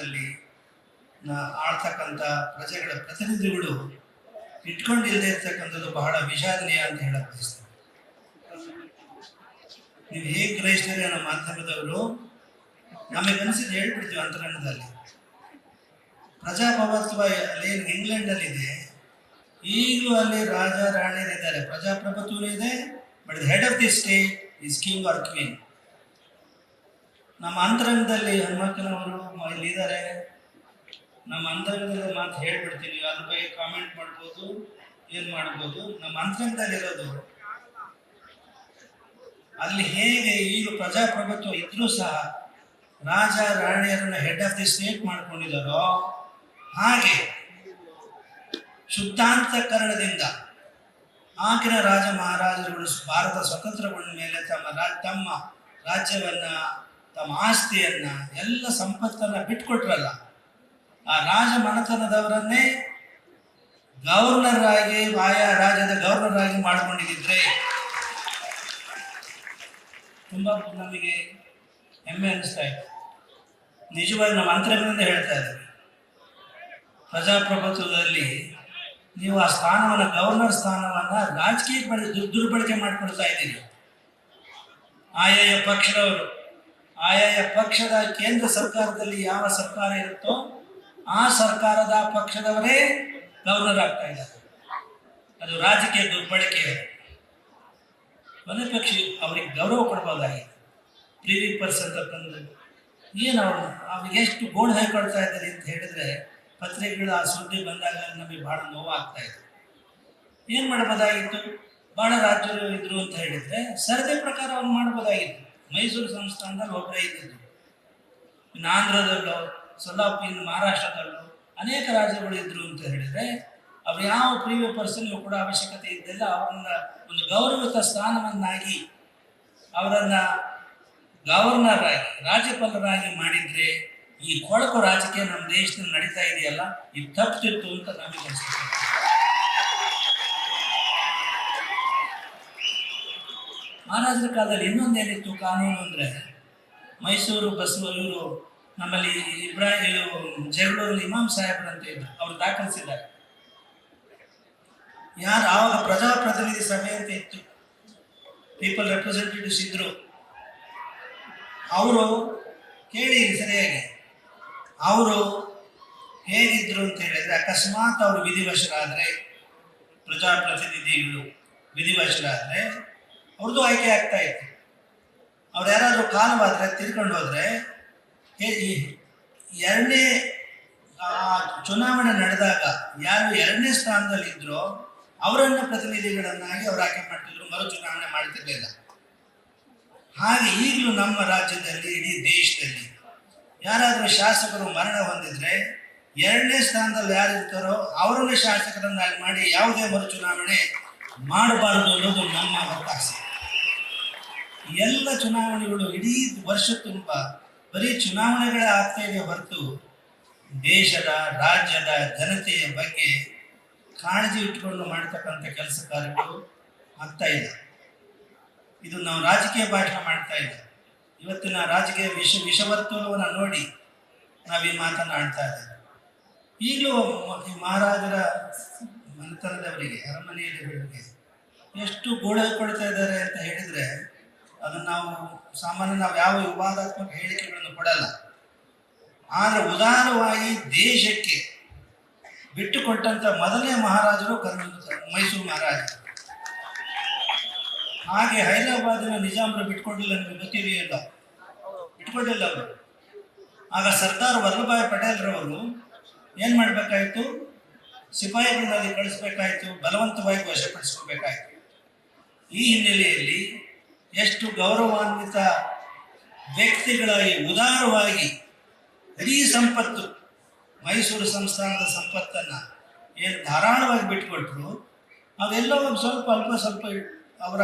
ಸ್ಥಾನದಲ್ಲಿ ಆಳ್ತಕ್ಕಂಥ ಪ್ರಜೆಗಳ ಪ್ರತಿನಿಧಿಗಳು ಇಟ್ಕೊಂಡಿಲ್ಲದೆ ಇರ್ತಕ್ಕಂಥದ್ದು ಬಹಳ ವಿಷಾದನೀಯ ಅಂತ ಹೇಳಕ್ ಬಯಸ್ತೇನೆ. ನೀವು ಹೇಗೆ ಗ್ರಹಿಸ್ತೀರಿ ನಮ್ಮ ಮಾಧ್ಯಮದವರು, ನಮಗನ್ಸಿದ್ದು ಹೇಳ್ಬಿಡ್ತೀವಿ ಅಂತರಂಗದಲ್ಲಿ. ಪ್ರಜಾಪ್ರಭುತ್ವ ಅಲ್ಲಿ ಇಂಗ್ಲೆಂಡಲ್ಲಿದೆ, ಈಗಲೂ ಅಲ್ಲಿ ರಾಜ ರಾಣಿಯರಿದ್ದಾರೆ, ಪ್ರಜಾಪ್ರಭುತ್ವನೂ ಇದೆ. But the head of the state is king or queen. ನಮ್ಮ ಅಂತರಂಗದಲ್ಲಿ ಹನುಮಕ್ಕನವರು ಇಲ್ಲಿದ್ದಾರೆ. ನಮ್ಮ ಅಂತರಂಗದಲ್ಲಿ ಮಾತು ಹೇಳ್ಬಿಡ್ತೀವಿ, ಅದ್ರ ಬಗ್ಗೆ ಕಾಮೆಂಟ್ ಮಾಡ್ಬೋದು, ಏನು ಮಾಡ್ಬೋದು. ನಮ್ಮ ಅಂತರಂಗದಲ್ಲಿರೋದು ಅಲ್ಲಿ ಹೇಗೆ ಈಗ ಪ್ರಜಾಪ್ರಭುತ್ವ ಇದ್ರೂ ಸಹ ರಾಜ ರಾಣಿಯರನ್ನ ಹೆಡ್ ಆಫ್ ದಿ ಸ್ಟೇಟ್ ಮಾಡ್ಕೊಂಡಿದ್ದಾರೋ, ಹಾಗೆ ಶುದ್ಧಾಂತಕರಣದಿಂದ ಆಗಿನ ರಾಜ ಮಹಾರಾಜರುಗಳು ಭಾರತ ಸ್ವತಂತ್ರಗೊಂಡ ಮೇಲೆ ತಮ್ಮ ರಾಜ್ಯವನ್ನ, ತಮ್ಮ ಆಸ್ತಿಯನ್ನ, ಎಲ್ಲ ಸಂಪತ್ತನ್ನ ಬಿಟ್ಕೊಟ್ರಲ್ಲ, ಆ ರಾಜ ಮನೆತನದವರನ್ನೇ ಗವರ್ನರ್ ಆಗಿ, ಆಯಾ ರಾಜ್ಯದ ಗವರ್ನರ್ ಆಗಿ ಮಾಡ್ಕೊಂಡಿದ್ರೆ ತುಂಬಾ ನಮಗೆ ಹೆಮ್ಮೆ ಅನಿಸ್ತಾ ಇತ್ತು. ನಿಜವಾಗಿ ನಮ್ಮ ಅಂತರಂಗದಿಂದ ಹೇಳ್ತಾ ಇದ್ದೀವಿ, ಪ್ರಜಾಪ್ರಭುತ್ವದಲ್ಲಿ ನೀವು ಆ ಸ್ಥಾನವನ್ನು, ಗವರ್ನರ್ ಸ್ಥಾನವನ್ನು ರಾಜಕೀಯ ದುರ್ಬಳಕೆ ಮಾಡಿಕೊಡ್ತಾ ಇದ್ದೀರಿ. ಆಯಾಯ ಪಕ್ಷದವರು, ಆಯಾಯ ಪಕ್ಷದ ಕೇಂದ್ರ ಸರ್ಕಾರದಲ್ಲಿ ಯಾವ ಸರ್ಕಾರ ಇರುತ್ತೋ ಆ ಸರ್ಕಾರದ ಪಕ್ಷದವರೇ ಗವರ್ನರ್ ಆಗ್ತಾ ಇದ್ದಾರೆ. ಅದು ರಾಜಕೀಯ ದುರ್ಬಳಕೆ. ಕೊನೆ ಪಕ್ಷ ಅವರಿಗೆ ಗೌರವ ಕೊಡ್ಬೋದಾಗಿದೆ. ಪ್ರಿವಿ ಪರ್ಸನ್ ತಂದು ಏನು ಅವ್ರಿಗೆ ಎಷ್ಟು ಗೋಳು ಹಾಕೊಳ್ತಾ ಇದ್ದಾರೆ ಅಂತ ಹೇಳಿದ್ರೆ, ಪತ್ರಿಕೆಗಳ ಆ ಸುದ್ದಿ ಬಂದಾಗ ನಮಗೆ ಬಹಳ ನೋವಾಗ್ತಾ ಇದೆ. ಏನು ಮಾಡ್ಬೋದಾಗಿತ್ತು? ಬಹಳ ರಾಜ್ಯರು ಇದ್ರು ಅಂತ ಹೇಳಿದ್ರೆ ಸರದಿ ಪ್ರಕಾರ ಅವ್ರು ಮಾಡ್ಬೋದಾಗಿತ್ತು. ಮೈಸೂರು ಸಂಸ್ಥಾನದಲ್ಲಿ ಒಬ್ಬರೇ ಇದ್ದಿದ್ದು, ಇನ್ನು ಆಂಧ್ರದಲ್ಲೋ, ಸೊಲ್ಲಾಪುರ, ಮಹಾರಾಷ್ಟ್ರದಲ್ಲೂ ಅನೇಕ ರಾಜ್ಯಗಳು ಇದ್ರು ಅಂತ ಹೇಳಿದ್ರೆ ಅವ್ರು ಯಾವ ಪ್ರಿವಿ ಪರ್ಸನ್ಗೂ ಕೂಡ ಅವಶ್ಯಕತೆ ಇದ್ದಿಲ್ಲ. ಅವರನ್ನ ಒಂದು ಗೌರವಿತ ಸ್ಥಾನವನ್ನಾಗಿ, ಅವರನ್ನ ಗವರ್ನರ್ ಆಗಿ, ರಾಜ್ಯಪಾಲರಾಗಿ ಮಾಡಿದ್ರೆ ಈ ಕೊಳಕು ರಾಜಕೀಯ ನಮ್ಮ ದೇಶದಲ್ಲಿ ನಡೀತಾ ಇದೆಯಲ್ಲ, ಇದು ತಪ್ಪಿತ್ತು ಅಂತ ನಮಗೆ ಅನಿಸುತ್ತೆ. ಮಹಾರಾಜರ ಕಾಲದಲ್ಲಿ ಇನ್ನೊಂದೇನಿತ್ತು ಕಾನೂನು ಅಂದರೆ, ಮೈಸೂರು ಇವರು ನಮ್ಮಲ್ಲಿ ಜಗಳೂರಲ್ಲಿ ಇಮಾಮ್ ಸಾಹೇಬ್ರು ಅಂತ ಇದ್ರು, ಅವರು ದಾಖಲಿಸಿದ್ದಾರೆ. ಯಾರು ಆವಾಗ ಪ್ರಜಾಪ್ರತಿನಿಧಿ ಸಭೆ ಅಂತ ಇತ್ತು, ಪೀಪಲ್ ರೆಪ್ರೆಸೆಂಟೇಟಿವ್ಸ್ ಇದ್ರು. ಅವರು ಕೇಳಿ ಸರಿಯಾಗಿ, ಅವರು ಹೇಗಿದ್ರು ಅಂತ ಹೇಳಿದ್ರೆ, ಅಕಸ್ಮಾತ್ ಅವರು ವಿಧಿವಶರಾದರೆ, ಪ್ರಜಾಪ್ರತಿನಿಧಿಗಳು ವಿಧಿವಶರಾದರೆ ಅವ್ರದ್ದು ಆಯ್ಕೆ ಆಗ್ತಾ ಇತ್ತು. ಅವ್ರು ಯಾರಾದರೂ ಕಾಲವಾದರೆ, ತಿರ್ಕೊಂಡು ಹೋದರೆ, ಎರಡನೇ ಚುನಾವಣೆ ನಡೆದಾಗ ಯಾರು ಎರಡನೇ ಸ್ಥಾನದಲ್ಲಿ ಇದ್ರೋ ಅವರನ್ನ ಪ್ರತಿನಿಧಿಗಳನ್ನಾಗಿ ಅವ್ರು ಆಯ್ಕೆ ಮಾಡ್ತಿದ್ರು, ಮರು ಚುನಾವಣೆ ಮಾಡ್ತಿರ್ಲಿಲ್ಲ. ಹಾಗೆ ಈಗಲೂ ನಮ್ಮ ರಾಜ್ಯದಲ್ಲಿ, ಇಡೀ ದೇಶದಲ್ಲಿ ಯಾರಾದರೂ ಶಾಸಕರು ಮರಣ ಹೊಂದಿದ್ರೆ ಎರಡನೇ ಸ್ಥಾನದಲ್ಲಿ ಯಾರಿರ್ತಾರೋ ಅವರನ್ನೇ ಶಾಸಕರನ್ನಾಗಿ ಮಾಡಿ ಯಾವುದೇ ಮರು ಚುನಾವಣೆ ಮಾಡಬಾರದು ಅನ್ನೋದು ನಮ್ಮ ಒತ್ತಾಸೆ. ಎಲ್ಲ ಚುನಾವಣೆಗಳು ಇಡೀ ವರ್ಷ ತುಂಬ ಬರೀ ಚುನಾವಣೆಗಳೇ ಆಗ್ತಾ ಇದೆ ಹೊರತು ದೇಶದ, ರಾಜ್ಯದ ಜನತೆಯ ಬಗ್ಗೆ ಕಾಳಜಿ ಇಟ್ಕೊಂಡು ಮಾಡ್ತಕ್ಕಂಥ ಕೆಲಸ ಕಾರ್ಯಗಳು ಆಗ್ತಾ ಇಲ್ಲ. ಇದು ನಾವು ರಾಜಕೀಯ ಭಾಷಣ ಮಾಡ್ತಾ ಇಲ್ಲ. ಇವತ್ತಿನ ರಾಜಕೀಯ ವಿಷವರ್ತುಲವನ್ನು ನೋಡಿ ನಾವು ಈ ಮಾತನ್ನು ಆಡ್ತಾ ಇದ್ದೇವೆ. ಈಗಲೂ ಈ ಮಹಾರಾಜರ ಮನೆತನದವರಿಗೆ, ಅರಮನೆಯವರಿಗೆ ಎಷ್ಟು ಗೋಳು ಕೊಡ್ತಾ ಇದ್ದಾರೆ ಅಂತ ಹೇಳಿದರೆ, ಅದನ್ನು ನಾವು ಯಾವ ವಿವಾದಾತ್ಮಕ ಹೇಳಿಕೆಗಳನ್ನು ಕೊಡಲ್ಲ. ಆದರೆ ಉದಾರವಾಗಿ ದೇಶಕ್ಕೆ ಬಿಟ್ಟುಕೊಟ್ಟಂಥ ಮೊದಲನೇ ಮಹಾರಾಜರು ಮೈಸೂರು ಮಹಾರಾಜರು. ಹಾಗೆ ಹೈದರಾಬಾದಿನ ನಿಜಾಮರು ಬಿಟ್ಕೊಂಡಿಲ್ಲ, ನಿಮಗೆ ಗೊತ್ತಿದೆಯಲ್ಲ, ಬಿಟ್ಕೊಂಡಿಲ್ಲ ಅವರು. ಆಗ ಸರ್ದಾರ್ ವಲ್ಲಭಭಾಯಿ ಪಟೇಲ್ರವರು ಏನು ಮಾಡಬೇಕಾಯಿತು? ಸಿಪಾಯಿಗಳಲ್ಲಿ ಕಳಿಸ್ಬೇಕಾಯಿತು, ಬಲವಂತವಾಗಿ ವಶಪಡಿಸ್ಕೋಬೇಕಾಯಿತು. ಈ ಹಿನ್ನೆಲೆಯಲ್ಲಿ ಎಷ್ಟು ಗೌರವಾನ್ವಿತ ವ್ಯಕ್ತಿಗಳಾಗಿ ಉದಾರವಾಗಿ ಇಡೀ ಸಂಪತ್ತು, ಮೈಸೂರು ಸಂಸ್ಥಾನದ ಸಂಪತ್ತನ್ನು ಏನು ಧಾರಾಳವಾಗಿ ಬಿಟ್ಟುಕೊಟ್ರು, ಅವೆಲ್ಲ ಸ್ವಲ್ಪ ಸ್ವಲ್ಪ ಅವರ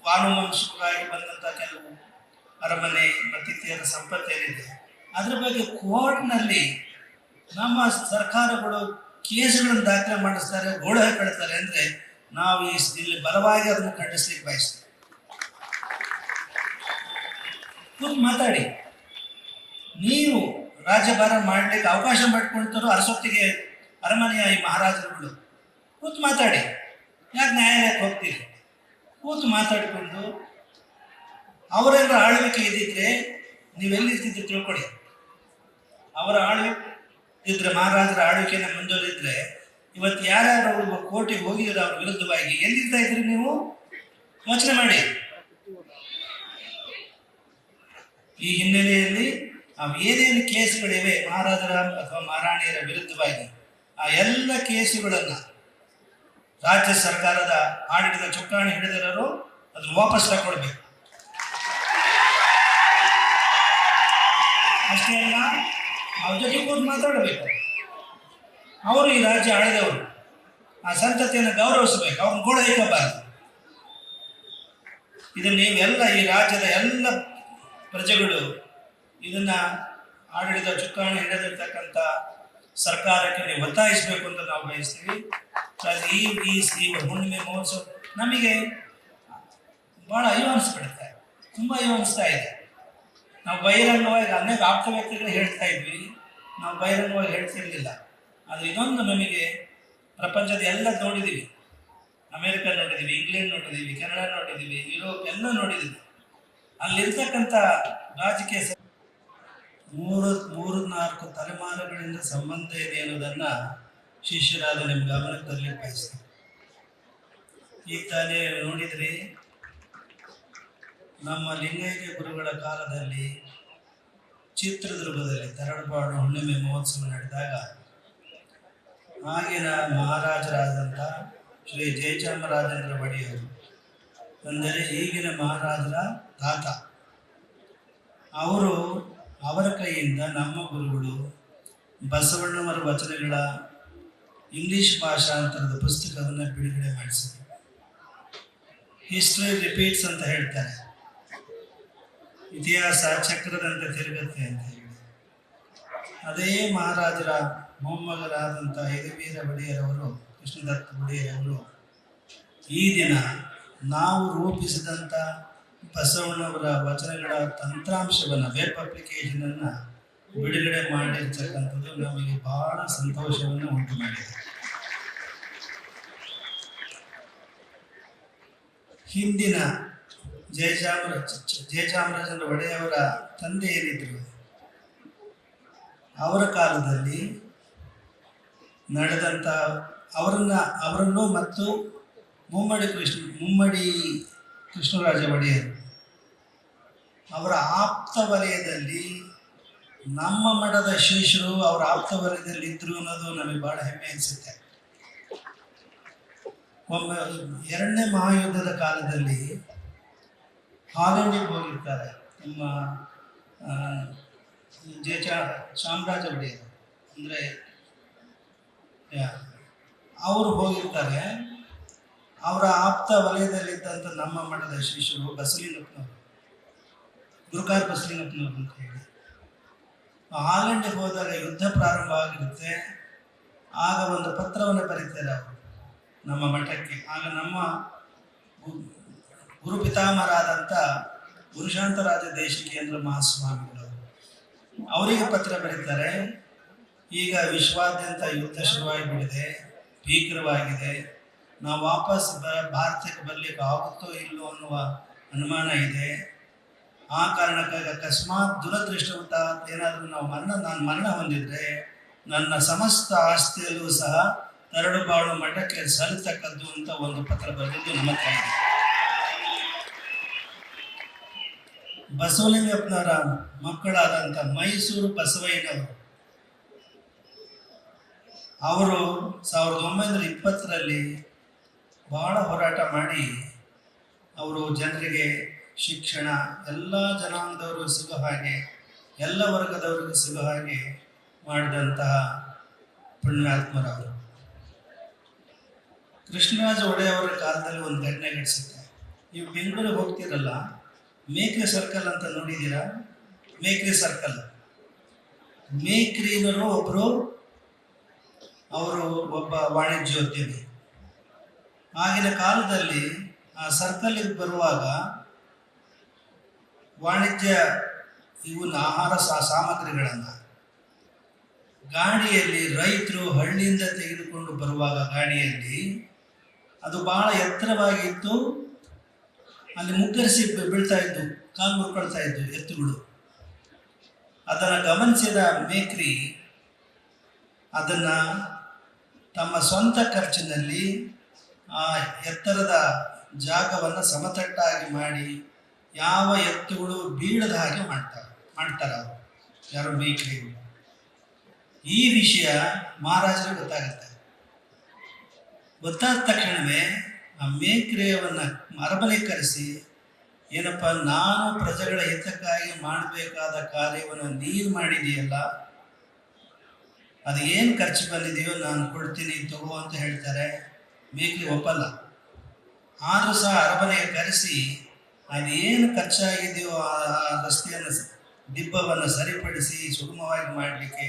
ವಾನುವಂಶಿಕವಾಗಿ ಬಂದಂಥ ಕೆಲವು ಅರಮನೆ ಮತ್ತಿತರ ಸಂಪತ್ತೇನಿದೆ ಅದ್ರ ಬಗ್ಗೆ ಕೋರ್ಟ್ನಲ್ಲಿ ನಮ್ಮ ಸರ್ಕಾರಗಳು ಕೇಸುಗಳನ್ನು ದಾಖಲೆ ಮಾಡಿಸ್ತಾರೆ, ಗೋಳು ಹಾಕೊಳ್ತಾರೆ ಅಂದರೆ ನಾವು ಇಲ್ಲಿ ಬಲವಾಗಿ ಅದನ್ನು ಖಂಡಿಸ್ಲಿಕ್ಕೆ ಬಯಸ್ತೇವೆ. ಕೂತು ಮಾತಾಡಿ. ನೀವು ರಾಜ್ಯಭಾರ ಮಾಡಲಿಕ್ಕೆ ಅವಕಾಶ ಮಾಡಿಕೊಳ್ತಾರೋ ಅರಸೊತ್ತಿಗೆ ಅರಮನೆಯ ಈ ಮಹಾರಾಜರುಗಳು ಕೂತು ಮಾತಾಡಿ, ಯಾಕೆ ನ್ಯಾಯಾಲಯಕ್ಕೆ ಹೋಗ್ತೀರಿ? ಕೂತು ಮಾತಾಡಿಕೊಂಡು ಅವರೆಲ್ಲ ಆಳ್ವಿಕೆ ಇದ್ದಿದ್ರೆ ನೀವೆಲ್ಲಿರ್ತಿದ್ರು ತಿಳ್ಕೊಳ್ಳಿ. ಅವರ ಆಳ್ವಿಕೆ ಇದ್ರೆ, ಮಹಾರಾಜರ ಆಳ್ವಿಕೆಯನ್ನು ಮುಂದುವರಿದ್ರೆ ಇವತ್ತು ಯಾರ್ಯಾರು ಕೋರ್ಟಿಗೆ ಹೋಗಿದ್ರೆ ಅವ್ರ ವಿರುದ್ಧವಾಗಿ ಎಲ್ಲಿರ್ತಾ ಇದ್ರಿ ನೀವು? ಯೋಚನೆ ಮಾಡಿ. ಈ ಹಿನ್ನೆಲೆಯಲ್ಲಿ ಏನೇನು ಕೇಸುಗಳಿವೆ ಮಹಾರಾಜರ ಅಥವಾ ಮಹಾರಾಣಿಯರ ವಿರುದ್ಧವಾಗಿ, ಆ ಎಲ್ಲ ಕೇಸುಗಳನ್ನ ರಾಜ್ಯ ಸರ್ಕಾರದ ಆಡಳಿತ ಚುಕ್ಕಾಣಿ ಹಿಡಿದಿರೋರು ಅದನ್ನು ವಾಪಸ್ ತಗೊಳ್ಬೇಕು. ಅಷ್ಟೇ ಅಲ್ಲ, ಅವ್ರ ಜೊತೆ ಕೂತು ಮಾತಾಡಬೇಕು. ಅವರು ಈ ರಾಜ್ಯ ಆಳಿದವರು, ಆ ಸಂತತಿಯನ್ನು ಗೌರವಿಸಬೇಕು, ಅವ್ರನ್ನ ಗೋಳ ಇಕ್ಕಬಾರದು. ಇದನ್ನ ನೀವೆಲ್ಲ ಈ ರಾಜ್ಯದ ಎಲ್ಲ ಪ್ರಜೆಗಳು ಇದನ್ನ ಆಡಳಿತ ಚುಕ್ಕಾಣಿ ಹಿಡಿದಿರ್ತಕ್ಕಂಥ ಸರ್ಕಾರಕ್ಕೆ ನೀವು ಒತ್ತಾಯಿಸಬೇಕು ಅಂತ ನಾವು ಬಯಸ್ತೀವಿ. ಈ ಹುಣ್ಣಿಮೆ ಮಹೋತ್ಸವ ನಮಗೆ ಬಹಳ ಅಯ್ಯೋ ಅನಿಸ್ಬಿಡುತ್ತೆ, ತುಂಬ ಅಯ್ಯೋ ಅನಿಸ್ತಾ ಇದೆ. ನಾವು ಬಹಿರಂಗವಾಗಿ ಅನೇಕ ಆಪ್ತ ವ್ಯಕ್ತಿಗಳು ಹೇಳ್ತಾ ಇದ್ವಿ, ನಾವು ಬಹಿರಂಗವಾಗಿ ಹೇಳ್ತಿರ್ಲಿಲ್ಲ. ಆದರೆ ಇದೊಂದು ನಮಗೆ ಪ್ರಪಂಚದ ಎಲ್ಲ ನೋಡಿದ್ದೀವಿ, ಅಮೇರಿಕ ನೋಡಿದ್ದೀವಿ, ಇಂಗ್ಲೆಂಡ್ ನೋಡಿದ್ದೀವಿ, ಕೆನಡಾ ನೋಡಿದ್ದೀವಿ, ಯುರೋಪ್ ಎಲ್ಲ ನೋಡಿದ್ದೀವಿ. ಅಲ್ಲಿರ್ತಕ್ಕಂಥ ರಾಜಕೀಯ 3-4 ತಲೆಮಾರುಗಳಿಂದ ಸಂಬಂಧ ಇದೆ ಅನ್ನೋದನ್ನು ಶಿಷ್ಯರಾದ ನಿಮ್ಮ ಗಮನಕ್ಕೆ ತರಲಿಕ್ಕೆ ಬಯಸ್ತೀನಿ. ಈಗ ತಾನೇ ನೋಡಿದ್ರಿ, ನಮ್ಮ ಲಿಂಗೈಕ್ಯ ಗುರುಗಳ ಕಾಲದಲ್ಲಿ ಚಿತ್ರದುರ್ಗದಲ್ಲಿ ತರಳಬಾಳು ಹುಣ್ಣಿಮೆ ಮಹೋತ್ಸವ ನಡೆದಾಗ ಆಗಿನ ಮಹಾರಾಜರಾದಂಥ ಶ್ರೀ ಜಯಚಾಮರಾಜೇಂದ್ರ ಒಡೆಯರು, ಅಂದರೆ ಈಗಿನ ಮಹಾರಾಜರ ತಾತ, ಅವರ ಕೈಯಿಂದ ನಮ್ಮ ಗುರುಗಳು ಬಸವಣ್ಣವರ ವಚನಗಳ ಇಂಗ್ಲಿಷ್ ಭಾಷಾಂತರದ ಪುಸ್ತಕವನ್ನು ಬಿಡುಗಡೆ ಮಾಡಿಸಿದರು. ಹಿಸ್ಟ್ರಿ ರಿಪೀಟ್ಸ್ ಅಂತ ಹೇಳ್ತಾರೆ, ಇತಿಹಾಸ ಚಕ್ರದಂತೆ ತಿರುಗತ್ತೆ ಅಂತ ಹೇಳಿ. ಅದೇ ಮಹಾರಾಜರ ಮೊಮ್ಮಗರಾದಂಥ ಯದುವೀರ ಒಡೆಯರವರು, ಕೃಷ್ಣದತ್ತ ಒಡೆಯರವರು ಈ ದಿನ ನಾವು ರೂಪಿಸಿದಂಥ ಬಸವಣ್ಣವರ ವಚನಗಳ ತಂತ್ರಾಂಶವನ್ನು, ವೆಬ್ ಅಪ್ಲಿಕೇಶನನ್ನು ಬಿಡುಗಡೆ ಮಾಡಿರ್ತಕ್ಕಂಥದ್ದು ನಮಗೆ ಬಹಳ ಸಂತೋಷವನ್ನು ಉಂಟು ಮಾಡಿದೆ. ಹಿಂದಿನ ಜಯಚಾಮರಾಜೇಂದ್ರ ಒಡೆಯವರ ತಂದೆ ಏನಿದ್ರು, ಅವರ ಕಾಲದಲ್ಲಿ ನಡೆದಂಥ ಅವರನ್ನು ಮತ್ತು ಮುಮ್ಮಡಿ ಕೃಷ್ಣರಾಜ ಒಡೆಯರು ಅವರ ಆಪ್ತ ವಲಯದಲ್ಲಿ ನಮ್ಮ ಮಠದ ಶಿಷ್ಯರು ಅವರ ಆಪ್ತ ವಲಯದಲ್ಲಿ ಇದ್ರು ಅನ್ನೋದು ನಮಗೆ ಬಹಳ ಹೆಮ್ಮೆ ಅನಿಸುತ್ತೆ. ಒಮ್ಮೆ 2ನೇ ಮಹಾಯುದ್ಧದ ಕಾಲದಲ್ಲಿ ಹಾಲೆಂಡಿಗೆ ಹೋಗಿರ್ತಾರೆ ನಮ್ಮ ಚಾಮರಾಜ ಒಡೆಯರು, ಅಂದರೆ ಅವರು ಹೋಗಿರ್ತಾರೆ. ಅವರ ಆಪ್ತ ವಲಯದಲ್ಲಿದ್ದಂಥ ನಮ್ಮ ಮಠದ ಶಿಷ್ಯರು ಬಸಲಿಂಗಪ್ಪನವರು, ಗುರುಕಾರ ಬಸಲಿಂಗಪ್ಪನವರು ಅಂತ ಹೇಳಿ, ಹಾಲೆಂಡಿಗೆ ಹೋದಾಗ ಯುದ್ಧ ಪ್ರಾರಂಭ ಆಗಿರುತ್ತೆ. ಆಗ ಒಂದು ಪತ್ರವನ್ನು ಬರೀತಾರೆ ಅವರು ನಮ್ಮ ಮಠಕ್ಕೆ. ಆಗ ನಮ್ಮ ಗುರುಪಿತಾಮರಾದಂಥ ಗುರುಶಾಂತರಾಜ ದೇಶಿಕೇಂದ್ರ ಮಹಾಸ್ವಾಮಿಗಳು ಅವರಿಗೆ ಪತ್ರ ಬರೀತಾರೆ. ಈಗ ವಿಶ್ವಾದ್ಯಂತ ಯುದ್ಧ ಶುರುವಾಗಿಬಿಟ್ಟಿದೆ, ಭೀಕರವಾಗಿದೆ, ನಾವು ವಾಪಸ್ ಭಾರತಕ್ಕೆ ಬರಲಿಕ್ಕೆ ಆಗುತ್ತೋ ಇಲ್ಲೋ ಅನ್ನುವ ಅನುಮಾನ ಇದೆ. ಆ ಕಾರಣಕ್ಕಾಗಿ ಅಕಸ್ಮಾತ್ ದುರದೃಷ್ಟವತ್ತ ಏನಾದರೂ ನಾನು ಮರಣ ಹೊಂದಿದ್ರೆ ನನ್ನ ಸಮಸ್ತ ಆಸ್ತಿಯಲ್ಲೂ ಸಹ ತರಳುಬಾಳು ಮಠಕ್ಕೆ ಸಲ್ಲತಕ್ಕದ್ದು ಅಂತ ಒಂದು ಪತ್ರ ಬರೆದಿದ್ದು ನಮ್ಮ ತಾಯಿದೆ. ಬಸವಲಿಂಗಪ್ಪನವರ ಮಕ್ಕಳಾದಂಥ ಮೈಸೂರು ಬಸವಯ್ಯನವರು, ಅವರು 1920ರಲ್ಲಿ ಬಹಳ ಹೋರಾಟ ಮಾಡಿ ಅವರು ಜನರಿಗೆ ಶಿಕ್ಷಣ ಎಲ್ಲ ಜನಾಂಗದವರು ಸಿಗೋ ಹಾಗೆ, ಎಲ್ಲ ವರ್ಗದವರಿಗೂ ಸಿಗೋ ಹಾಗೆ ಮಾಡಿದಂತಹ ಪುಣ್ಯಾತ್ಮರವರು. ಕೃಷ್ಣರಾಜ ಒಡೆಯವರ ಕಾಲದಲ್ಲಿ ಒಂದು ಘಟನೆ ಘಟಿಸುತ್ತೆ. ನೀವು ಬೆಂಗಳೂರಿಗೆ ಹೋಗ್ತೀರಲ್ಲ, ಮೇಕ್ರಿ ಸರ್ಕಲ್ ಅಂತ ನೋಡಿದ್ದೀರಾ? ಮೇಕ್ರಿ ಸರ್ಕಲ್, ಮೇಕ್ರಿನರು ಒಬ್ಬ ವಾಣಿಜ್ಯೋದ್ಯಮಿ. ಆಗಿನ ಕಾಲದಲ್ಲಿ ಆ ಸರ್ಕಲ್ಗೆ ಬರುವಾಗ ವಾಣಿಜ್ಯ ಇವನ್ನ ಆಹಾರ ಸಾಮಗ್ರಿಗಳನ್ನು ಗಾಡಿಯಲ್ಲಿ ರೈತರು ಹಳ್ಳಿಯಿಂದ ತೆಗೆದುಕೊಂಡು ಬರುವಾಗ ಗಾಡಿಯಲ್ಲಿ ಅದು ಬಹಳ ಎತ್ತರವಾಗಿತ್ತು. ಅಲ್ಲಿ ಮುಗ್ಗರಿಸಿ ಬೀಳ್ತಾ ಇದ್ದು, ಕಾಲು ಮುರ್ಕೊಳ್ತಾ ಇದ್ದು ಎತ್ತುಗಳು. ಅದನ್ನು ಗಮನಿಸಿದ ಮೇಕ್ರಿ ಅದನ್ನು ತಮ್ಮ ಸ್ವಂತ ಖರ್ಚಿನಲ್ಲಿ ಆ ಎತ್ತರದ ಜಾಗವನ್ನು ಸಮತಟ್ಟಾಗಿ ಮಾಡಿ ಯಾವ ಎತ್ತುಗಳು ಬೀಳದ ಹಾಗೆ ಮಾಡ್ತಾರೆ ಅವರು, ಯಾರು ಮೇಕ್ರಿ. ಈ ವಿಷಯ ಮಹಾರಾಜರಿಗೆ ಗೊತ್ತಾದ ತಕ್ಷಣವೇ ಆ ಮೇಕ್ರೆಯವನ್ನು ಅರಮನೆ ಕರೆಸಿ, ಏನಪ್ಪ, ನಾನು ಪ್ರಜೆಗಳ ಹಿತಕ್ಕಾಗಿ ಮಾಡಬೇಕಾದ ಕಾರ್ಯವನ್ನು ನೀನು ಮಾಡಿದೆಯಲ್ಲ, ಅದು ಏನು ಖರ್ಚು ಬಂದಿದೆಯೋ ನಾನು ಕೊಡ್ತೀನಿ, ತಗೋ ಅಂತ ಹೇಳ್ತಾರೆ. ಮೇಕ್ರಿ ಒಪ್ಪಲ್ಲ. ಆದರೂ ಸಹ ಅರಮನೆಗೆ ಕರೆಸಿ ಅದೇನು ಖರ್ಚಾಗಿದೆಯೋ ಆ ರಸ್ತೆಯನ್ನು ದಿಬ್ಬವನ್ನು ಸರಿಪಡಿಸಿ ಸುಗಮವಾಗಿ ಮಾಡಲಿಕ್ಕೆ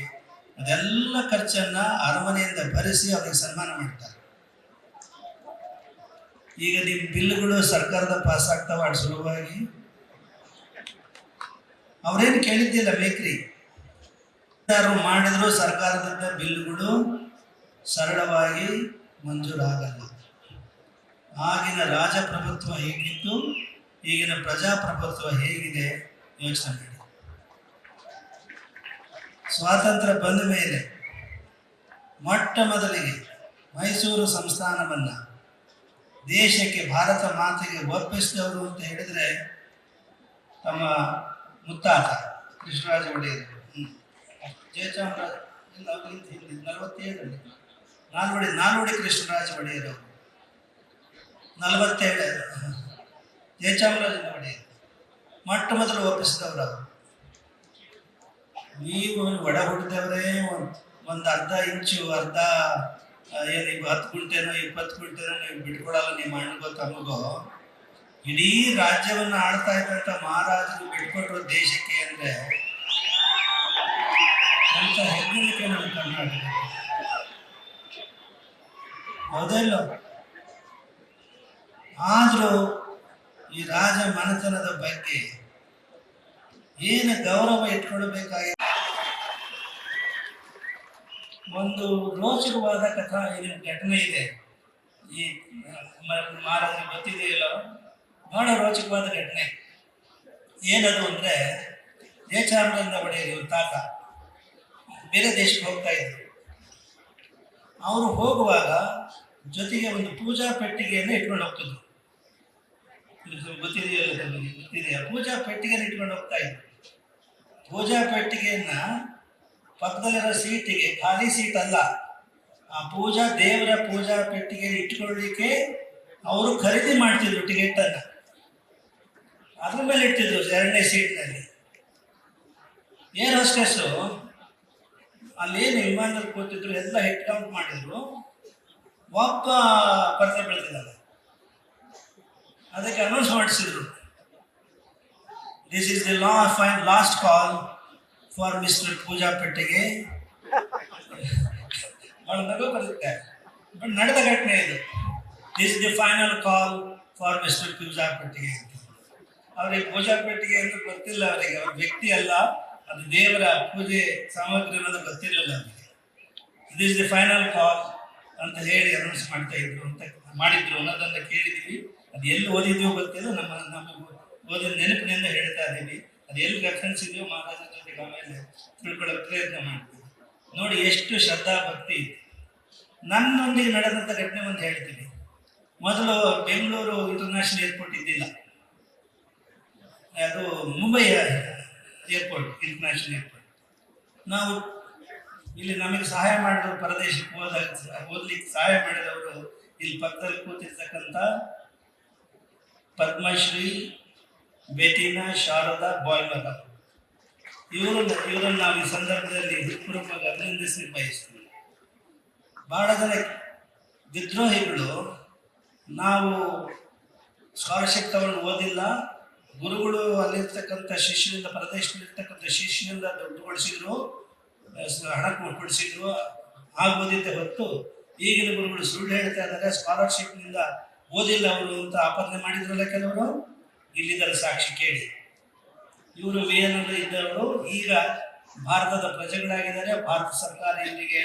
ಅದೆಲ್ಲ ಖರ್ಚನ್ನು ಅರಮನೆಯಿಂದ ಭರಿಸಿ ಅವರಿಗೆ ಸನ್ಮಾನ ಮಾಡ್ತಾರೆ. ಈಗ ನಿಮ್ಮ ಬಿಲ್ಗಳು ಸರ್ಕಾರದ ಪಾಸ್ ಆಗ್ತಾವ ಅಷ್ಟು ಸುಲಭವಾಗಿ. ಅವರೇನು ಕೇಳಿದ್ದಿಲ್ಲ ಮೇಕ್ರಿ. ಯಾರು ಮಾಡಿದ್ರು ಸರ್ಕಾರದಿಂದ ಬಿಲ್ಗಳು ಸರಳವಾಗಿ ಮಂಜೂರಾಗಲ್ಲ. ಆಗಿನ ರಾಜಪ್ರಭುತ್ವ ಹೇಗಿತ್ತು, ಈಗಿನ ಪ್ರಜಾಪ್ರಭುತ್ವ ಹೇಗಿದೆ ಯೋಚನೆ ಮಾಡಿ. ಸ್ವಾತಂತ್ರ್ಯ ಬಂದ ಮೇಲೆ ಮೊಟ್ಟ ಮೊದಲಿಗೆ ಮೈಸೂರು ಸಂಸ್ಥಾನವನ್ನು ದೇಶಕ್ಕೆ, ಭಾರತ ಮಾತೆಗೆ ಒಪ್ಪಿಸಿದವರು ಅಂತ ಹೇಳಿದರೆ ತಮ್ಮ ಮುತ್ತಾತ ಕೃಷ್ಣರಾಜ ಒಡೆಯರು. ಜಯಚಾಮರಾಜ 47 ನಾಲ್ವಡಿ ಕೃಷ್ಣರಾಜ ಒಡೆಯರು 47, ಜಯಚಾಮರಾಜನ ಒಡೆಯರು ಮೊಟ್ಟ ಮೊದಲು ಒಪ್ಪಿಸಿದವರು ಅವರು. ನೀವು ಒಡ ಹುಟ್ಟಿದವರೇ ಒಂದು ಅರ್ಧ ಇಂಚು, ಏನು 10 ಗುಂಟೆನೋ 20 ಗುಂಟೆನೋ ನೀವು ಬಿಟ್ಕೊಡಲ್ಲ ನಿಮ್ಮ ಅಣ್ಣಗೋ ತಮ್ಮಗೋ. ಇಡೀ ರಾಜ್ಯವನ್ನು ಆಳ್ತಾ ಇದ್ದಂಥ ಮಹಾರಾಜರು ಬಿಟ್ಕೊಟ್ರು ದೇಶಕ್ಕೆ ಅಂದರೆ ಅಂತ ಹೆಗ್ಗಳಿಕೆ ನಮ್ಮ ಕರ್ನಾಟಕ. ಹೌದಲ್ಲ? ಆದರೂ ಈ ರಾಜ ಮನೆತನದ ಬಗ್ಗೆ ಏನು ಗೌರವ ಇಟ್ಕೊಳ್ಬೇಕಾಗಿ ಒಂದು ರೋಚಕವಾದ ಘಟನೆ ಇದೆ. ಈ ಮಹಾರಾಜರಿಗೆ ಗೊತ್ತಿದೆಯಲ್ಲ, ಬಹಳ ರೋಚಕವಾದ ಘಟನೆ. ಏನದು ಅಂದರೆ, ಜಯಚಾಮರಾಜ ಒಡೆಯರು ತಾತ ಬೇರೆ ದೇಶಕ್ಕೆ ಹೋಗ್ತಾ ಇದ್ರು. ಅವರು ಹೋಗುವಾಗ ಜೊತೆಗೆ ಒಂದು ಪೂಜಾ ಪೆಟ್ಟಿಗೆಯನ್ನು ಇಟ್ಕೊಂಡು ಹೋಗ್ತಿದ್ರು. ಗೊತ್ತಿದೆಯಾ? ಪೂಜಾ ಪೆಟ್ಟಿಗೆಯನ್ನು ಇಟ್ಕೊಂಡು ಹೋಗ್ತಾ ಇದ್ರು. ಪೂಜಾ ಪೆಟ್ಟಿಗೆಯನ್ನ ಪಕ್ಕದಲ್ಲಿರೋ ಸೀಟಿಗೆ, ಖಾಲಿ ಸೀಟ್ ಅಲ್ಲ, ಆ ದೇವರ ಪೂಜಾ ಪೆಟ್ಟಿಗೆಯನ್ನು ಇಟ್ಕೊಳ್ಳಿಕ್ಕೆ ಅವರು ಖರೀದಿ ಮಾಡ್ತಿದ್ರು ಟಿಕೆಟನ್ನು. ಅದ್ರ ಮೇಲೆ ಇಡ್ತಿದ್ರು 2ನೇ ಸೀಟ್ನಲ್ಲಿ. ಏರ್ ಹೋಸ್ಟೆಸ್ಸು ಅಲ್ಲೇನು ವಿಮಾನದಲ್ಲಿ ಕೂತಿದ್ರು ಎಲ್ಲ ಹೆಡ್ ಕೌಂಟ್ ಮಾಡಿದ್ರು. ಒಬ್ಬ ಪತ್ರ ಬೆಳೆದಿಲ್ಲ. ಅದಕ್ಕೆ ಅನೌನ್ಸ್ ಮಾಡಿಸಿದ್ರು, this is the last call for mister Pooja ಪೆಟ್ಟಿಗೆ. ಅವಳು ನಗು ಬರುತ್ತೆ, ಬಟ್ ನಡೆದ ಘಟನೆ ಇದು. This the final call for mister Pooja ಪೆಟ್ಟಿಗೆ ಅಂತ. ಅವರಿಗೆ ಪೂಜಾ ಪೆಟ್ಟಿಗೆ ಅಂತ ಗೊತ್ತಿಲ್ಲ, ಅವರಿಗೆ ಅವ್ರ ವ್ಯಕ್ತಿ ಅಲ್ಲ, ಅದು ದೇವರ ಪೂಜೆ ಸಾಮಗ್ರಿ ಅನ್ನೋದು ಗೊತ್ತಿರಲಿಲ್ಲ ಅವರಿಗೆ. ದಿಸ್ ದಿ ಫೈನಲ್ ಕಾಲ್ ಅಂತ ಹೇಳಿ ಅನೌನ್ಸ್ ಮಾಡಿದ್ರು ಅನ್ನೋದನ್ನು ಕೇಳಿದ್ದೀವಿ. ಅದು ಎಲ್ಲಿ ಓದಿದ್ವೋ ಗೊತ್ತಿಲ್ಲ, ನಮಗೆ ಓದಿದ ನೆನಪಿನಿಂದ ಹೇಳ್ತಾ ಇದ್ದೀವಿ. ಅದು ಎಲ್ಲಿ ರೆಫರೆನ್ಸ್ ಇದೆಯೋ ಮಹಾರಾಜರ ಜೊತೆಗೆ ಆಮೇಲೆ ತಿಳ್ಕೊಳ್ಳೋಕೆ ಪ್ರಯತ್ನ ಮಾಡ್ತೀವಿ. ನೋಡಿ ಎಷ್ಟು ಶ್ರದ್ಧಾ ಭಕ್ತಿ ಇದೆ. ನನ್ನೊಂದಿಗೆ ನಡೆದಂಥ ಘಟನೆ ಒಂದು ಹೇಳ್ತೀನಿ. ಮೊದಲು ಬೆಂಗಳೂರು ಇಂಟರ್ನ್ಯಾಷನಲ್ ಏರ್ಪೋರ್ಟ್ ಇದ್ದಿಲ್ಲ, ಅದು ಮುಂಬೈ ಏರ್ಪೋರ್ಟ್, ಇಂಟರ್ನ್ಯಾಷನಲ್ ಏರ್ಪೋರ್ಟ್. ನಾವು ಇಲ್ಲಿ ನಮಗೆ ಸಹಾಯ ಮಾಡಿದವರು, ಪರದೇಶಕ್ಕೆ ಓದಲಿಕ್ಕೆ ಸಹಾಯ ಮಾಡಿದವರು ಇಲ್ಲಿ ಪಕ್ಕದಲ್ಲಿ ಕೂತಿರ್ತಕ್ಕಂಥ ಪದ್ಮಶ್ರೀ ಬೇಟಿನಾ ಶಾರದಾ ಬಾಯ್ಮಲ, ಇವರನ್ನು ನಾವು ಈ ಸಂದರ್ಭದಲ್ಲಿ ಹೃತ್ಪೂರ್ವಕವಾಗಿ ಅಭಿನಂದಿಸಿ ಬಯಸ್ತೀವಿ. ಬಹಳ ಜನ ವಿದ್ರೋಹಿಗಳು ನಾವು ಸ್ಕಾಲರ್ಶಿಪ್ ತಗೊಂಡು ಓದಿಲ್ಲ, ಗುರುಗಳು ಅಲ್ಲಿರ್ತಕ್ಕಂಥ ಶಿಷ್ಯರಿಂದ, ಪ್ರದೇಶದಲ್ಲಿರ್ತಕ್ಕಂಥ ಶಿಷ್ಯರಿಂದ ದುಡ್ಡು ಕೊಡಿಸಿದ್ರು, ಹಣ ಕೊಡಿಸಿದ್ರು, ಆಗೋದಿದ್ದೆ ಹೊತ್ತು ಈಗಿನ ಗುರುಗಳು ಸುಳ್ಳು ಹೇಳ್ತಾ ಇದ್ದಾರೆ, ಸ್ಕಾಲರ್ಶಿಪ್ನಿಂದ ಓದಿಲ್ಲ ಅವರು ಅಂತ ಆಪಾದನೆ ಮಾಡಿದ್ರಲ್ಲ ಕೆಲವರು. ಇಲ್ಲಿದ್ದಾರೆ ಸಾಕ್ಷಿ ಕೇಳಿ. ಇವರು ವಿಯೆನ್ನಾದಲ್ಲಿ ಇದ್ದವರು ಈಗ ಭಾರತದ ಪ್ರಜೆಗಳಾಗಿದ್ದಾರೆ. ಭಾರತ ಸರ್ಕಾರ ಇವರಿಗೆ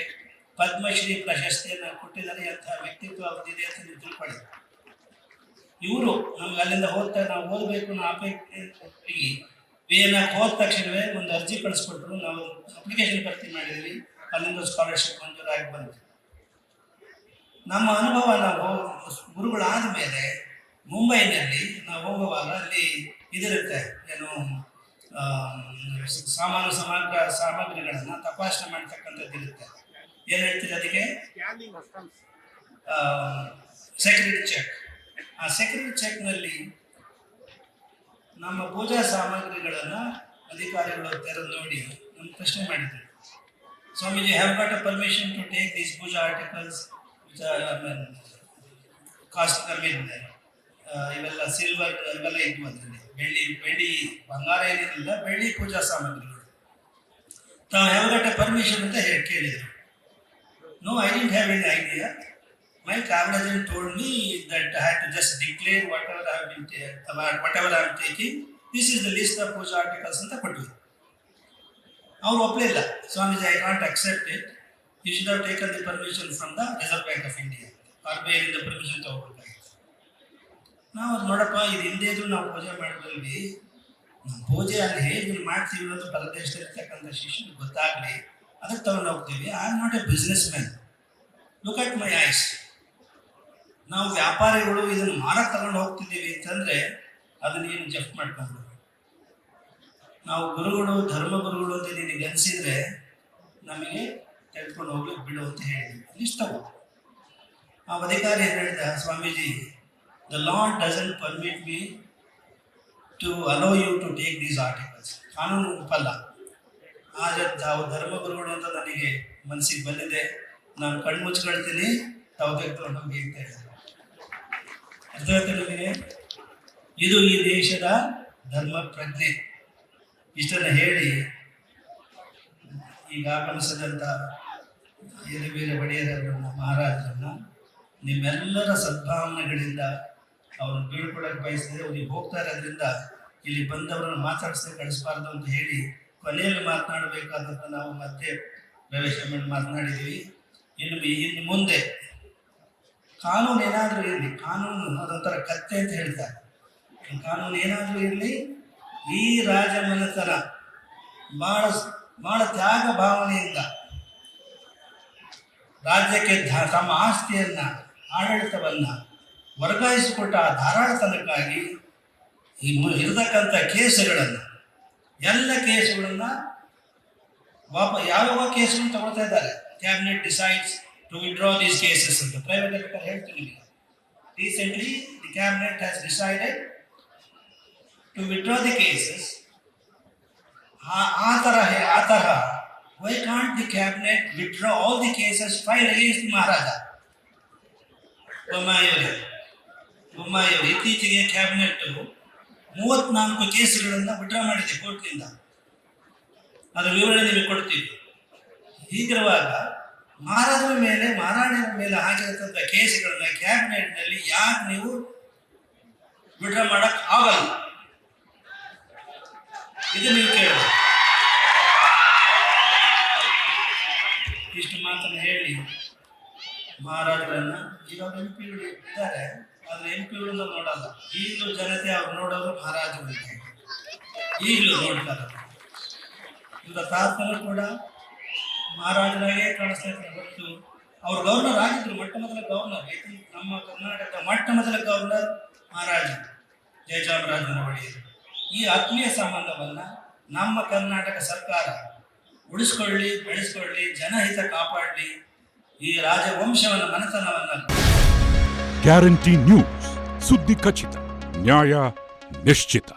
ಪದ್ಮಶ್ರೀ ಪ್ರಶಸ್ತಿಯನ್ನು ಕೊಟ್ಟಿದ್ದಾರೆ. ಅಂತಹ ವ್ಯಕ್ತಿತ್ವ ಅವರಿದೆ ಅಂತ ನೀವು ತಿಳ್ಕೊಳ್ಳಿ. ಇವರು ನಮ್ಗೆ ಅಲ್ಲಿಂದ ನಾವು ಓದಬೇಕು ಅನ್ನೋ ಅಪೇಕ್ಷೆ ವಿಯೆನ್ನಾಕ್ಕೆ ಹೋದ ತಕ್ಷಣವೇ ಒಂದು ಅರ್ಜಿ ಕಳಿಸ್ಕೊಟ್ರು. ನಾವು ಅಪ್ಲಿಕೇಶನ್ ಭರ್ತಿ ಮಾಡಿದ್ವಿ. ಅಲ್ಲಿಂದ ಸ್ಕಾಲರ್ಶಿಪ್ ಮಂಜೂರಾಗಿ ಬಂತು. ನಮ್ಮ ಅನುಭವ, ನಾವು ಗುರುಗಳಾದ ಮೇಲೆ ಮುಂಬೈನಲ್ಲಿ ನಾವು ಹೋಗುವಾಗ ಅಲ್ಲಿ ಇದಿರುತ್ತೆ, ಏನು ಸಾಮಗ್ರಿಗಳನ್ನು ತಪಾಸಣೆ ಮಾಡ್ತಕ್ಕಂಥದ್ದು ಇರುತ್ತೆ. ಏನು ಹೇಳ್ತೀರಿ ಅದಕ್ಕೆ? Security check. ಆ ಸೆಕ್ಯೂರಿಟಿ ಚೆಕ್ನಲ್ಲಿ ನಮ್ಮ ಪೂಜಾ ಸಾಮಗ್ರಿಗಳನ್ನು ಅಧಿಕಾರಿಗಳು ತೆರೆದು ನೋಡಿ ನಮ್ಮ ಪ್ರಶ್ನೆ ಮಾಡಿದ್ರು. Swamiji, have got a permission to take these puja articles cost ಇವೆಲ್ಲ ಸಿಲ್ವರ್ ಇವೆಲ್ಲ ಇದ್ವು ಅದರಲ್ಲಿ. ಬೆಳ್ಳಿ ಬಂಗಾರ ಏನಿರಲಿಲ್ಲ, ಬೆಳ್ಳಿ ಪೂಜಾ ಸಾಮಗ್ರಿಗಳು. ತಾವು ಹ್ಯಾವ್ ಗಾಟ್ ಅ ಪರ್ಮಿಷನ್ ಅಂತ ಕೇಳಿದರು. No, I didn't have any idea. My travel agent told me that I had to just declare whatever I am taking. This is the list of puja articles ಅಂತ ಕೊಟ್ವಿ. ಅವ್ರು ಒಪ್ಪಲಿಲ್ಲ. Swamiji, I can't accept it. You should have taken the permission from the Reserve Bank of India. RBI ಇಂದ permission ತಗೋಬೇಕಾಗಿತ್ತು. ನಾವು ನೋಡಪ್ಪ, ಇದು ಹಿಂದೆ ಇದ್ರು ನಾವು ಪೂಜೆ ಮಾಡಿದ್ವಿ. ನಮ್ಮ ಪೂಜೆ ಅಲ್ಲಿ ಹೇಗೆ ಮಾಡ್ತೀವಿ ಅನ್ನೋದು ಪರದೇಶದಲ್ಲಿರ್ತಕ್ಕಂಥ ಶಿಷ್ಯನಿಗೆ ಗೊತ್ತಾಗಲಿ, ಅದಕ್ಕೆ ತಗೊಂಡು ಹೋಗ್ತೀವಿ. I am not A business man. Look at my ice. ನಾವು ವ್ಯಾಪಾರಿಗಳು ಇದನ್ನು ಮಾರಕ್ಕೆ ತಗೊಂಡು ಹೋಗ್ತಿದ್ದೀವಿ ಅಂತಂದರೆ ಅದನ್ನ ಏನು ಜಪ್ಟ್ ಮಾಡ್ಕೊಂಡು, ನಾವು ಗುರುಗಳು, ಧರ್ಮಗುರುಗಳು ಅಂತ ನಿನಗೆ ಅನಿಸಿದರೆ ನಮಗೆ ತೆಗೆದುಕೊಂಡು ಹೋಗ್ಲಿಕ್ಕೆ ಬಿಡು ಅಂತ ಹೇಳಿದ್ವಿ. ಇಷ್ಟ ಆ ಅಧಿಕಾರಿ ಹೇಳಿದ, Swamiji, the lord doesn't permit me to allow you to take these articles. ಕಾನೂನು ಒಪ್ಪಲ್ಲ. ಆದರೆ ತಾವು ಧರ್ಮಗುರುಗಳು ಅಂತ ನನಗೆ ಮನಸ್ಸಿಗೆ ಬಂದಿದೆ, ನಾನು ಕಣ್ಣು ಮುಚ್ಕೊಳ್ತೀನಿ, ತಾವು ತೆಗೆದುಕೊಂಡು ಹೋಗಿ ಅಂತ ಹೇಳಿದ್ರು. ಅರ್ಥ ಆಯ್ತು ನಿಮಗೆ? ಇದು ಈ ದೇಶದ ಧರ್ಮ ಪ್ರಜ್ಞೆ. ಇಷ್ಟನ್ನು ಹೇಳಿ ಈಗ ಆಗಮಿಸಿದಂಥ ಎಲೆಬೇರೆ ಬಡಿಯರನ್ನ, ಮಹಾರಾಜರನ್ನ ನಿಮ್ಮೆಲ್ಲರ ಸದ್ಭಾವನೆಗಳಿಂದ ಅವ್ರನ್ನ ಬೀಳ್ಕೊಡಕ್ಕೆ ಬಯಸಿದ್ರೆ ಅವ್ರಿಗೆ ಹೋಗ್ತಾ ಇರೋದ್ರಿಂದ ಇಲ್ಲಿ ಬಂದವರನ್ನು ಮಾತಾಡಿಸಿ ಕಳಿಸ್ಬಾರ್ದು ಅಂತ ಹೇಳಿ ಕೊನೆಯಲ್ಲಿ ಮಾತನಾಡಬೇಕಾದಂಥ ನಾವು ಮತ್ತೆ ಪ್ರವೇಶ ಮಾಡಿ ಮಾತನಾಡಿದ್ದೀವಿ. ಇನ್ನು ಮುಂದೆ ಕಾನೂನು ಏನಾದರೂ ಇರಲಿ, ಕಾನೂನು ಅದೊಂಥರ ಕತ್ತೆ ಅಂತ ಹೇಳ್ತಾರೆ. ಕಾನೂನು ಏನಾದರೂ ಇರಲಿ, ಈ ರಾಜಮನೆತನ ಬಹಳ ತ್ಯಾಗ ಭಾವನೆಯಿಂದ ರಾಜ್ಯಕ್ಕೆ ತಮ್ಮ ಆಸ್ತಿಯನ್ನು, ಆಡಳಿತವನ್ನು ವರ್ಗಾಯಿಸಿಕೊಟ್ಟ ಆ ಧಾರಾಳತನಕ್ಕಾಗಿ ಇರತಕ್ಕಂಥ ಕೇಸುಗಳನ್ನು, ಎಲ್ಲ ಕೇಸುಗಳನ್ನು ಯಾವ ಕೇಸುಗಳನ್ನು ತಗೊಳ್ತಾ ಇದ್ದಾರೆ. Cabinet decides to withdraw these cases ಅಂತ ಪ್ರೈವೇಟ್ ಲೆಕ್ಕ ಹೇಳ್ತೀನಿ ನಿಮಗೆ. Recently the cabinet has decided to withdraw the cases. ಆ ತರಹ why can't the cabinet withdraw all the cases file against ಮಹಾರಾಜ ಬೊಮ್ಮಾಯಿಯವರು. ಇತ್ತೀಚೆಗೆ ಕ್ಯಾಬಿನೆಟ್ 34 ಕೇಸುಗಳನ್ನು ವಿಡ್ರಾ ಮಾಡಿದೆ ಕೋರ್ಟ್ನಿಂದ. ಅದರ ವಿವರಣೆ ನಿಮಗೆ ಕೊಡ್ತೀವಿ. ಹೀಗಿರುವಾಗ ಮಹಾರಾಜರ ಮೇಲೆ, ಮಹಾರಾಣಿಯರ ಮೇಲೆ ಹಾಕಿರತಕ್ಕಂಥ ಕೇಸುಗಳನ್ನ ಕ್ಯಾಬಿನೆಟ್ನಲ್ಲಿ ಯಾಕೆ ನೀವು ವಿಡ್ರಾ ಮಾಡಕ್ ಆಗಲ್ಲ? ಇದು ನೀವು ಕೇಳಿ. ಇಷ್ಟು ಮಾತನ್ನು ಹೇಳಿ ಮಹಾರಾಜರನ್ನ, ಈಗ ಅವ್ರ MP ಇದ್ದಾರೆ, ಆದ್ರೆ MP ನೋಡಲ್ಲ. ಈಗಲೂ ಜನತೆ ಅವ್ರು ನೋಡೋರು ಮಹಾರಾಜರು, ಈಗಲೂ ನೋಡ್ತಾರೆ. ಇವರ ತಾತನು ಕೂಡ ಮಹಾರಾಜರಾಗೇ ಕಾಣಿಸ್ತಾ ಇದ್ದಾರೆ. ಹೊರತು ಅವ್ರು ಗವರ್ನರ್ ಆಗಿದ್ರು, ಮೊಟ್ಟ ಮೊದಲ ಗವರ್ನರ್. ನಮ್ಮ ಕರ್ನಾಟಕದ ಮೊಟ್ಟ ಮೊದಲ ಗವರ್ನರ್ ಮಹಾರಾಜ ಜಯಚಾಮರಾಜನ ಒಡೆಯರು. ಈ ಆತ್ಮೀಯ ಸಂಬಂಧವನ್ನು ನಮ್ಮ ಕರ್ನಾಟಕ ಸರ್ಕಾರ ಉಳಿಸ್ಕೊಳ್ಳಿ, ಬೆಳೆಸ್ಕೊಳ್ಳಿ, ಜನಹಿತ ಕಾಪಾಡಲಿ, ಈ ರಾಜವಂಶವನ್ನು, ಮನೆತನವನ್ನು. ಗ್ಯಾರಂಟಿ ನ್ಯೂಸ್, ಸುದ್ದಿ ಖಚಿತ, ನ್ಯಾಯ ನಿಶ್ಚಿತ.